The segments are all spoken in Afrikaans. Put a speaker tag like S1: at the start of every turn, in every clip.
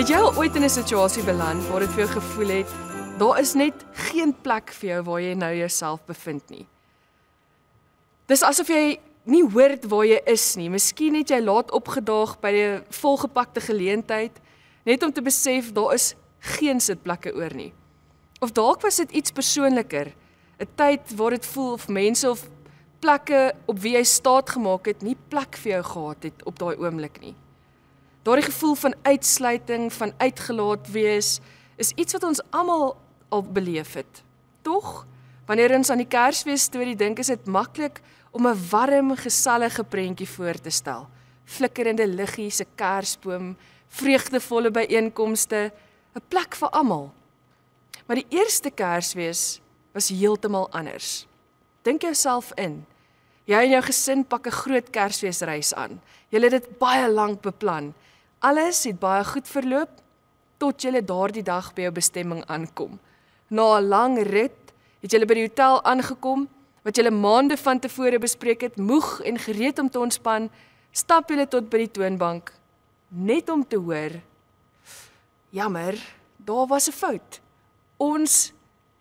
S1: Het jy al ooit in 'n situasie beland waar dit vir jou gevoel het, daar is net geen plek vir jou waar jy nou jouself bevind nie? Dis asof jy nie hoort waar jy is nie. Miskien het jy laat opgedaag by 'n volgepakte geleentheid, net om te besef daar is geen sitplekke oor nie. Of dalk was dit iets persoonliker, 'n tyd waar dit voel of mense of plekke op wie jy staat gemaak het, nie plek vir jou gehad het op daai oomblik nie. Daardie gevoel van uitsluiting, van uitgelaat wees, is iets wat ons almal al beleef het. Tog, wanneer ons aan die Kersfees storie dink, is dit maklik om 'n warm, gesellige prentjie voor te stel. Flikkerende liggies, 'n kersboom, vreugdevolle byeenkomste, 'n plek vir almal. Maar die eerste Kersfees was heeltemal anders. Dink jouself in. Jy en jou gesin pak 'n groot Kersfeesreis aan. Julle het dit baie lank beplan. Alles het baie goed verloop, tot julle daardie dag by jou bestemming aankom. Na 'n lang rit het julle by die hotel aangekom, wat julle maande van tevore bespreek het, moeg en gereed om te ontspan, stap julle tot by die toonbank, net om te hoor, jammer, daar was 'n fout. Ons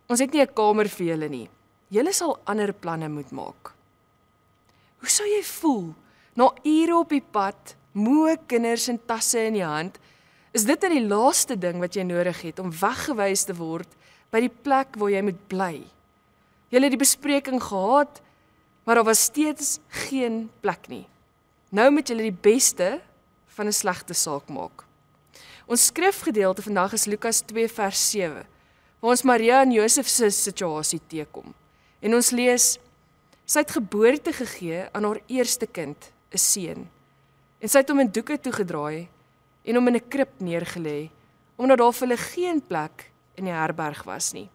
S1: het nie 'n kamer vir julle nie. Julle sal ander planne moet maak. Hoe sou jy voel, na ure op die pad, moe kinders en tasse in die hand, is dit die laaste ding wat jy nodig het om weggewys te word by die plek waar jy moet bly. Jy het die bespreking gehad, maar daar was steeds geen plek nie. Nou moet jy die beste van 'n slegte saak maak. Ons skrifgedeelte vandag is Lukas 2 vers 7, waar ons Maria en Josef se situasie teekom. En ons lees, sy het geboorte gegee aan haar eerste kind, 'n seun. En sy het hom in doeke toegedraai en hom in 'n krib neergelê, omdat daar vir hulle geen plek in die herberg was nie.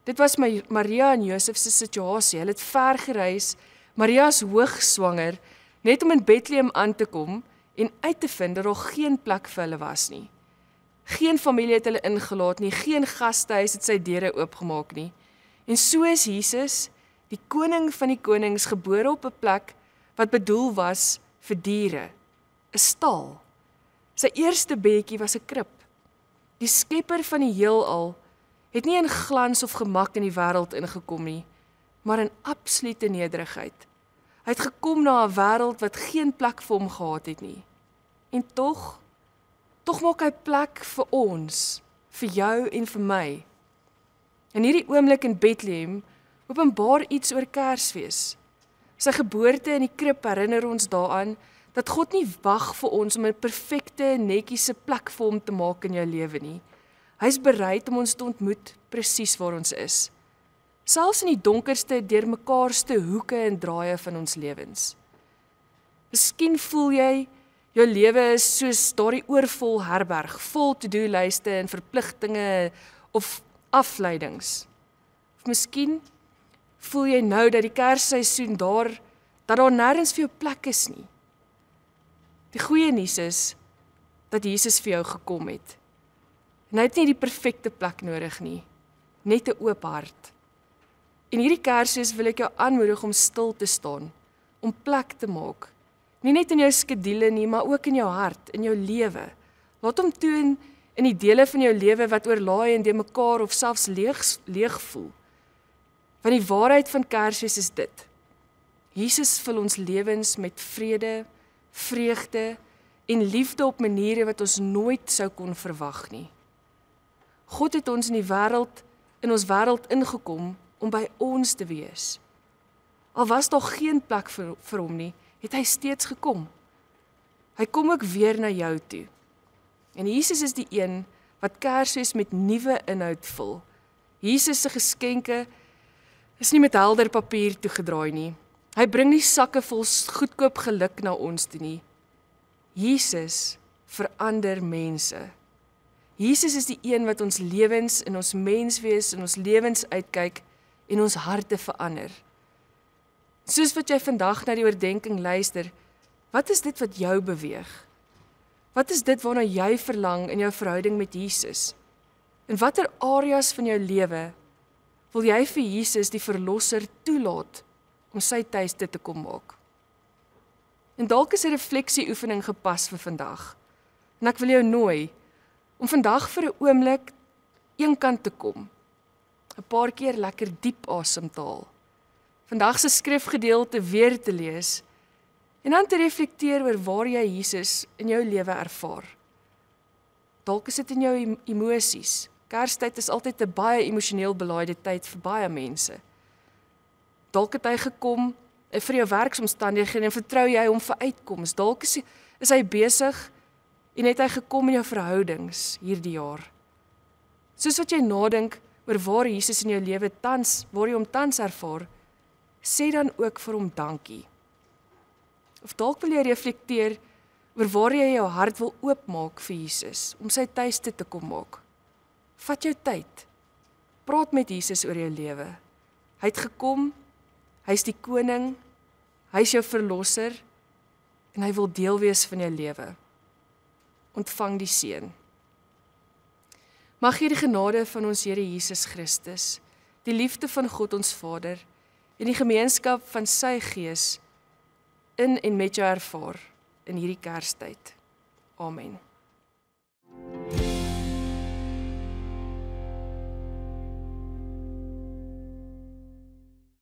S1: Dit was Maria en Josef se situasie. Hulle het ver gereis, Maria is hoogswanger, net om in Bethlehem aan te kom en uit te vind dat daar geen plek vir hulle was nie. Geen familie het hulle ingelaat nie, geen gastehuis het sy deure oopgemaak nie. En so is Jesus, die koning van die konings, gebore op 'n plek wat bedoel was vir diere, 'n stal. Sy eerste bedjie was 'n krib. Die skepper van die heelal het nie in glans of gemak in die wêreld ingekom nie, maar in absolute nederigheid. Hy het gekom na 'n wêreld wat geen plek vir hom gehad het nie. En tog maak hy plek vir ons, vir jou en vir my. In hierdie oomblik in Bethlehem openbaar iets oor Kersfees. Sy geboorte in die krib herinner ons daaraan dat God nie wag vir ons om 'n perfekte, netjiese plek vir hom te maak in jou lewe nie. Hy is bereid om ons te ontmoet presies waar ons is. Selfs in die donkerste, deurmekaarste hoeke en draaie van ons lewens. Miskien voel jy, jou lewe is soos daardie oorvol herberg, vol to-do-lyste en verpligtinge of afleidings. Of miskien voel jy nou dat die Kersseisoen dat daar nêrens vir jou plek is nie. Die goeie nuus is dat Jesus vir jou gekom het. En hy het nie die perfekte plek nodig nie, net 'n oop hart. En hierdie Kersfees wil ek jou aanmoedig om stil te staan, om plek te maak. Nie net in jou skedule nie, maar ook in jou hart, in jou lewe. Laat hom toe in die dele van jou lewe wat oorlaai en deurmekaar of selfs leeg voel. Want die waarheid van Kersfees is dit. Jesus vul ons lewens met vrede, vreugde en liefde op maniere wat ons nooit sou kon verwag nie. God het ons in ons wêreld ingekom om by ons te wees. Al was daar geen plek vir hom nie, het hy steeds gekom. Hy kom ook weer na jou toe. En Jesus is die een wat Kersfees met nuwe inhoud vul. Jesus se geskenke is nie met helder papier toegedraai nie. Hy bring nie sakke vol goedkoop geluk na ons toe nie. Jesus verander mense. Jesus is die een wat ons lewens en ons menswees en ons lewens uitkyk en ons harte verander. Soos wat jy vandag na die oordeenking luister, wat is dit wat jou beweeg? Wat is dit waarna jy verlang in jou verhouding met Jesus? In watter areas van jou lewe wil jy vir Jesus die verlosser toelaat om sy tuiste te kom maak? En dalk is 'n refleksie oefening gepas vir vandag. En ek wil jou nooi om vandag vir 'n oomblik eenkant te kom. 'n Paar keer lekker diep asem te haal. Vandag se skrifgedeelte weer te lees en dan te reflekteer oor waar jy Jesus in jou lewe ervaar. Dalk is dit in jou emosies. Kerstyd is altyd 'n baie emosioneel belaaide tyd vir baie mense. Dalk het hy gekom vir jou werksomstandighede en vertrou jy hom vir uitkoms. Dalk is hy besig en het hy gekom in jou verhoudings hierdie jaar. Soos wat jy nadink oor waar Jesus in jou lewe tans, waar jy hom tans ervaar, sê dan ook vir hom dankie. Of dalk wil jy reflekteer oor waar jy jou hart wil oopmaak vir Jesus, om sy tuiste te kom maak. Vat jou tyd. Praat met Jesus oor jou lewe. Hy het gekom, hy is die koning, hy is jou verlosser, en hy wil deel wees van jou lewe. Ontvang die seën. Mag jy die genade van ons Here Jesus Christus, die liefde van God ons Vader, en die gemeenskap van sy Gees in en met jou ervaar in hierdie Kerstyd. Amen.